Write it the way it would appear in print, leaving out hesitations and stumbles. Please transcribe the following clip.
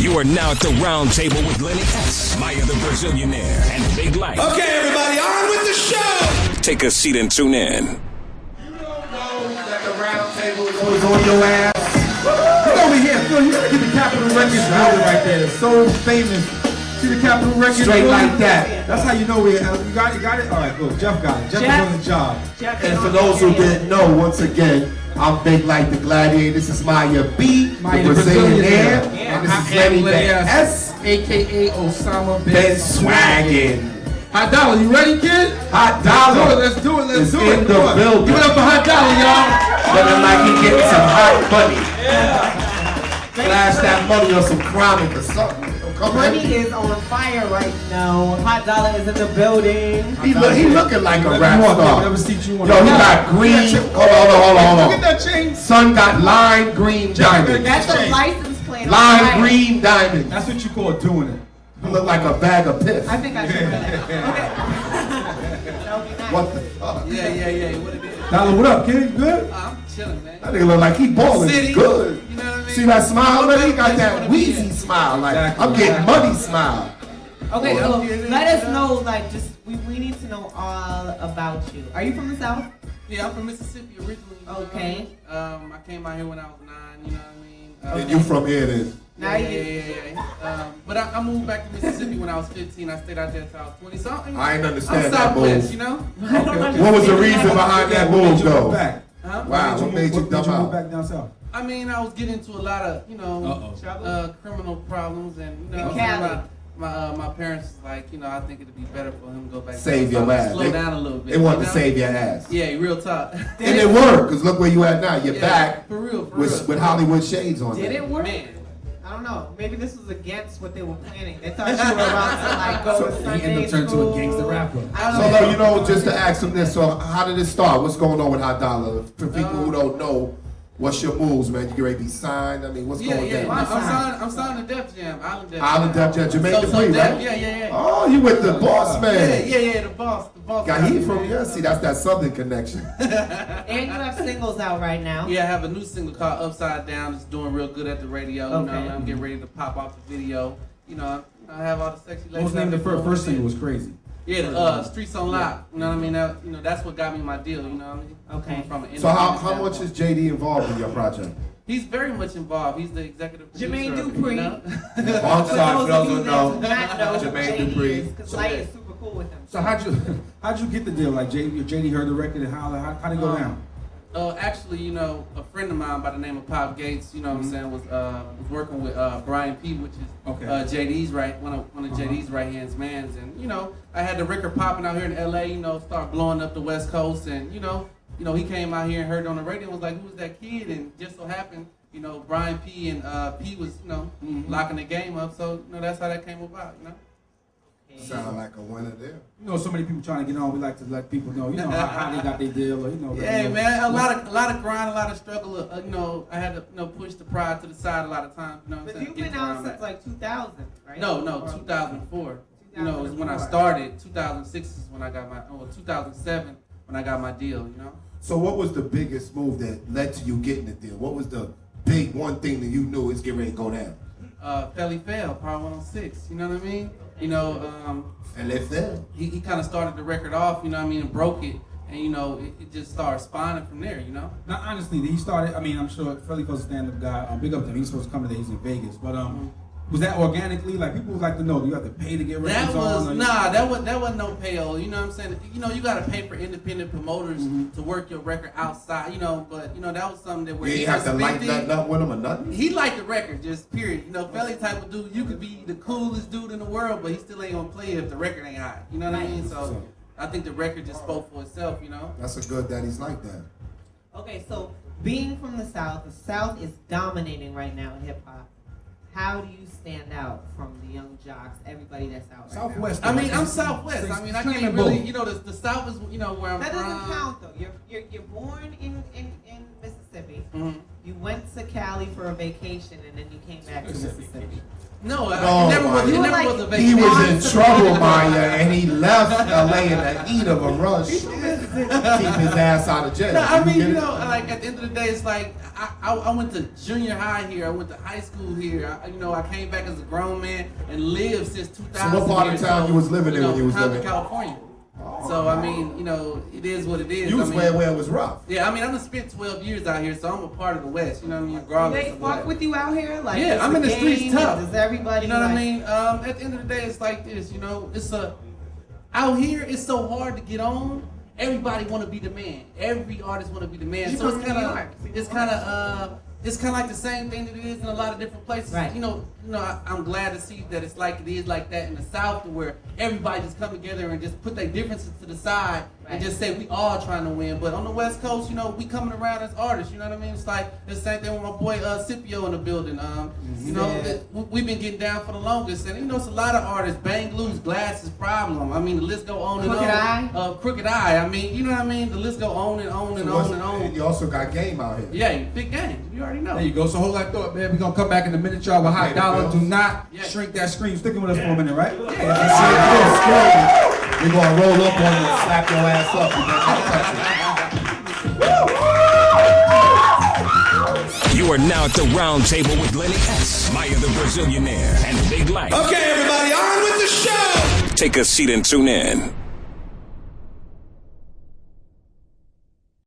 You are now at the Roundtable with Lenny S., Maya the Brazilianaire, and Big Life. Okay, everybody, on with the show! Take a seat and tune in. You don't know that the Roundtable is always on your ass. Look over here. Phil, you gotta get the Capitol Records building right there. It's so famous. See the Capitol Records straight like that. That's how you know you got it? All right, cool. Jeff got it. Jeff is on the job. And for those who didn't know, once again, I'm Big Light the Gladiator. This is Maya B, the Brazilianaire. And this is Lenny S, a.k.a. Osama bin Swaggin. Hot Dolla, you ready, kid? Hot Dolla. Let's do it. Let's do it. In the building. Give it up for Hot Dolla, y'all. Looking like he getting some hot money. Flash that money on some crime or something. Money is on fire right now. Hot Dolla is in the building. He looking like a rap star. Yo, he got green. Hold on. Look at that chain. Son got lime green diamonds. That's the license plate. Lime green diamonds. That's what you call doing it. You look like a bag of piss. I think I should wear that. Okay. That would be nice. What the fuck? Yeah. What it is? Dolla, what up, kid? You good? I'm chilling, man. That nigga look like he balling good. You know what I mean? See that smile, man? He got that wheezy smile. Like, I'm getting money smile. Okay, so let us know, like, just, we need to know all about you. Are you from the South? Yeah, I'm from Mississippi originally. Okay. I came out here when I was 9, you know what I mean? And you from here then? Yeah. But I moved back to Mississippi when I was 15. I stayed out there until I was 20. So I ain't understand I'm that Southwest, move. you know? What was the reason behind that move, though? Huh? Wow, what made you dump out? back down south? I mean, I was getting into a lot of, criminal problems, and my parents was like, I think it'd be better for him to go back. Save your ass. Slow down a little bit. They wanted to save your ass. Yeah, real talk. And it worked, because look where you at now. You're back for real. with Hollywood shades on. Did it work? Man. I don't know. Maybe this was against what they were planning. They thought you were about to like go to Sunday he ended up turning to a gangster rapper. So, just to ask him this, so how did it start? What's going on with Hot Dolla? For people who don't know, what's your moves, man? You get ready to be signed? I mean, what's going down? I'm signed to Def Jam, Island Def Jam, Jamaica Free, right? Yeah. Oh, you with the boss, man. Yeah, the boss. Got heat from you. See, that's that Southern connection. And you have singles out right now. Yeah, I have a new single called Upside Down. It's doing real good at the radio. Okay. I'm getting ready to pop off the video. I have all the sexy ladies. What was the name of the first single? Was crazy. Yeah, the Streets on Lock. You know what I mean? That's what got me my deal. You know what I mean? Okay. So how much is JD involved in your project? He's very much involved. He's the executive producer. Jermaine Dupri. Alongside, for those who know, Jermaine Dupri. Because Light is super cool with him. So how'd you get the deal? Like JD heard the record, and how'd it go down? Actually, a friend of mine by the name of Pop Gates, you know what I'm saying, was working with Brian P, which is JD's one of JD's right hand mans, and I had the record popping out here in LA, start blowing up the West Coast, and he came out here and heard it on the radio and was like, who's that kid? And just so happened, Brian P and P was locking the game up, so that's how that came about, Sound like a winner there. So many people trying to get on. We like to let people know, how they got their deal, or Yeah, man, a lot of grind, a lot of struggle. I had to push the pride to the side a lot of times. But you've been out since like 2000, right? No, 2004. It was when I started. 2006 is when I got 2007 when I got my deal. So what was the biggest move that led to you getting the deal? What was the big one thing that you knew is getting ready to go down? Felly Fail, Power 106. You know what I mean? And they fell. He kind of started the record off, and broke it, and it just started spawning from there, Now, honestly, he started. I mean, I'm sure Felly was a stand-up guy. Big up to him. He's supposed to come today. He's in Vegas, but was that organically? Like people would like to know. Do you have to pay to get records on? That wasn't no payo. You know what I'm saying? You got to pay for independent promoters to work your record outside. But that was something that where you have to like nothing up with him or nothing. He liked the record, just period. Felly type of dude. You could be the coolest dude in the world, but he still ain't gonna play it if the record ain't hot. You know what I mean? So I think the record just spoke for itself. That's a good that he's like that. Okay, so being from the South is dominating right now in hip hop. How do you stand out from the young jocks, everybody that's out right Southwest. now? I mean, I'm Southwest. I mean, I can't really, the South is, where I'm from. That doesn't count, though. You're born in Mississippi. Mm-hmm. You went to Cali for a vacation, and then you came back to Mississippi. No, it never was a vacation. He was in trouble, Maya, and he left LA in the heat of a rush. Keep his ass out of jail. No, I mean, you know, like at the end of the day, it's like I went to junior high here. I went to high school here. I came back as a grown man and lived since 2000. So what part of town you was living in when you was living in California? So I mean, you know, it is what it is. You was where it was rough. Yeah, I mean, I've spent 12 years out here, so I'm a part of the West. You know what I mean? Regardless They of fuck with you out here, like yeah, I'm in the streets tough. Does everybody? You know what I mean? At the end of the day, it's like this. You know, out here. It's so hard to get on. Everybody want to be the man. Every artist want to be the man. So it's kind of like the same thing that it is in a lot of different places. Right. You know, I'm glad to see that it's like it is like that in the South, where everybody just come together and just put their differences to the side and just say we all trying to win. But on the West Coast, you know, we coming around as artists. You know what I mean? It's like the same thing with my boy Scipio in the building. You know, we've been getting down for the longest, and you know, it's a lot of artists. Bang Loose, Glasses, Problem. I mean, the list go on and on. Crooked Eye. I mean, you know what I mean? The list go on and on and on and on. And you also got Game out here. Yeah, big game. You already know. There you go. So hold that thought, man. We're going to come back in a minute, y'all, with Hot Dollar. Do not shrink that screen. Sticking with us for a minute, right? Yeah. We're going to roll up on you and slap your ass up. You are now at the Roundtable with Lenny S., Maya the Brazilianaire, and Big Light. Okay, everybody, on with the show! Take a seat and tune in.